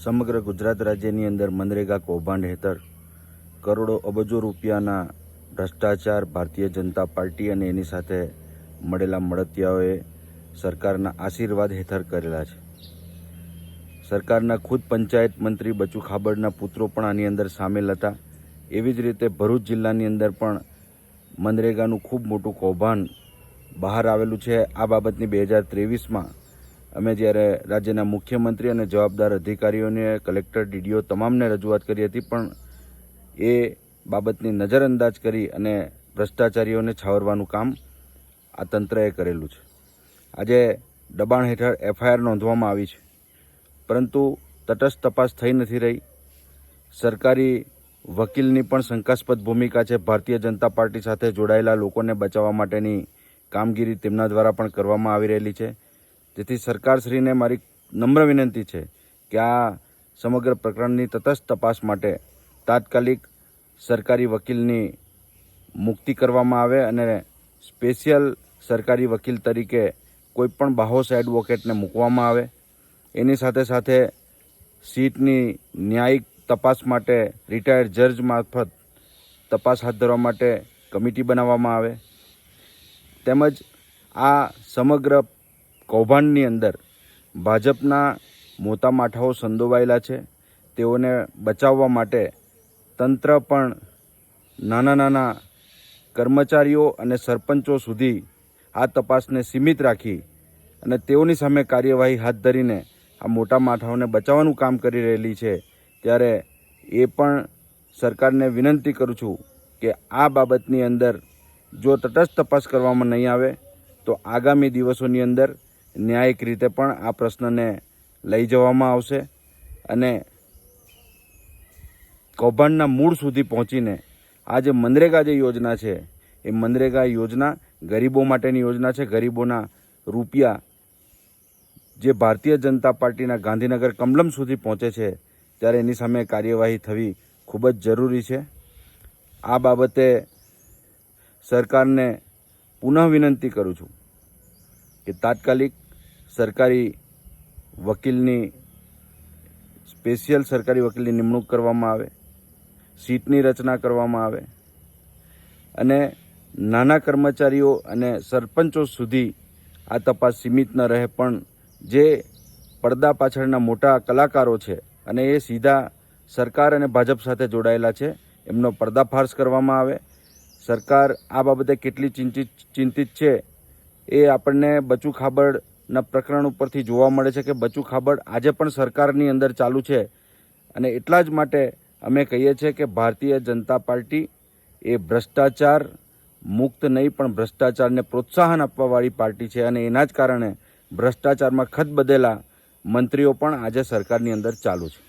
સમગ્ર ગુજરાત રાજ્યની અંદર મનરેગા કૌભાંડ હેઠળ કરોડો અબજો રૂપિયાના ભ્રષ્ટાચાર ભારતીય જનતા પાર્ટી અને એની સાથે મળેલા મળતિયાઓએ સરકારના આશીર્વાદ હેઠળ કરેલા છે. સરકારના ખુદ પંચાયત મંત્રી બચુ ખાબડના પુત્રો પણ આની અંદર સામેલ હતા. એવી જ રીતે ભરૂચ જિલ્લાની અંદર પણ મનરેગાનું ખૂબ મોટું કૌભાંડ બહાર આવેલું છે. આ બાબતની 2023માં અમે જ્યારે રાજ્યના મુખ્યમંત્રી અને જવાબદાર અધિકારીઓને, કલેક્ટર, ડીડીઓ તમામને રજૂઆત કરી હતી, પણ એ બાબતની નજરઅંદાજ કરી અને ભ્રષ્ટાચારીઓને છાવરવાનું કામ આ તંત્રએ કરેલું છે. આજે દબાણ હેઠળ એફઆઈઆર નોંધવામાં આવી છે, પરંતુ તટસ્થ તપાસ થઈ નથી રહી. સરકારી વકીલની પણ શંકાસ્પદ ભૂમિકા છે. ભારતીય જનતા પાર્ટી સાથે જોડાયેલા લોકોને બચાવવા માટેની કામગીરી તેમના દ્વારા પણ કરવામાં આવી રહેલી છે. જેથી સરકારશ્રીને મારી નમ્ર વિનંતી છે કે આ સમગ્ર પ્રકરણની તટસ્થ તપાસ માટે તાત્કાલિક સરકારી વકીલની મુક્તિ કરવામાં આવે અને સ્પેશિયલ સરકારી વકીલ તરીકે કોઈપણ બાહોશ એડવોકેટને મૂકવામાં આવે. એની સાથે સાથે સીટની ન્યાયિક તપાસ માટે રિટાયર્ડ જજ મારફત તપાસ હાથ ધરવા માટે કમિટી બનાવવામાં આવે. તેમજ આ સમગ્ર કૌભાંડની અંદર ભાજપના મોટા માથાઓ સંડોવાયેલા છે. તેઓને બચાવવા માટે તંત્ર પણ નાના નાના કર્મચારીઓ અને સરપંચો સુધી આ તપાસને સીમિત રાખી અને તેઓની સામે કાર્યવાહી હાથ ધરીને આ મોટા માથાઓને બચાવવાનું કામ કરી રહેલી છે. ત્યારે એ પણ સરકારને વિનંતી કરું છું કે આ બાબતની અંદર જો તટસ્થ તપાસ કરવામાં નહીં આવે તો આગામી દિવસોની અંદર ન્યાયિક રીતે પણ આ પ્રશ્નને લઈ જવામાં આવશે અને કૌભાંડના મૂળ સુધી પહોંચીને આ જે મનરેગા જે યોજના છે એ મનરેગા યોજના ગરીબો માટેની યોજના છે. ગરીબોના રૂપિયા જે ભારતીય જનતા પાર્ટીના ગાંધીનગર કમલમ સુધી પહોંચે છે, ત્યારે એની સામે કાર્યવાહી થવી ખૂબ જ જરૂરી છે. આ બાબતે સરકારને પુનઃ વિનંતી કરું છું કે તાત્કાલિક સરકારી વકીલની સ્પેશિયલ સરકારી વકીલની નિમણૂક કરવામાં આવે, સીટની રચના કરવામાં આવે અને નાના કર્મચારીઓ અને સરપંચો સુધી આ તપાસ સીમિત ન રહે, પણ જે પડદા પાછળના મોટા કલાકારો છે અને એ સીધા સરકાર અને ભાજપ સાથે જોડાયેલા છે, એમનો પર્દાફાશ કરવામાં આવે. સરકાર આ બાબતે કેટલી ચિંતિત છે એ આપણને બચુ ખાબડના પ્રકરણ ઉપરથી જોવા મળે છે કે બચુ ખાબડ આજે પણ સરકારની અંદર ચાલુ છે. અને એટલા જ માટે અમે કહીએ છીએ કે ભારતીય જનતા પાર્ટી એ ભ્રષ્ટાચાર મુક્ત નહીં પણ ભ્રષ્ટાચારને પ્રોત્સાહન આપવાવાળી પાર્ટી છે અને એના જ કારણે ભ્રષ્ટાચારમાં ખતબદેલા મંત્રીઓ પણ આજે સરકારની અંદર ચાલુ છે.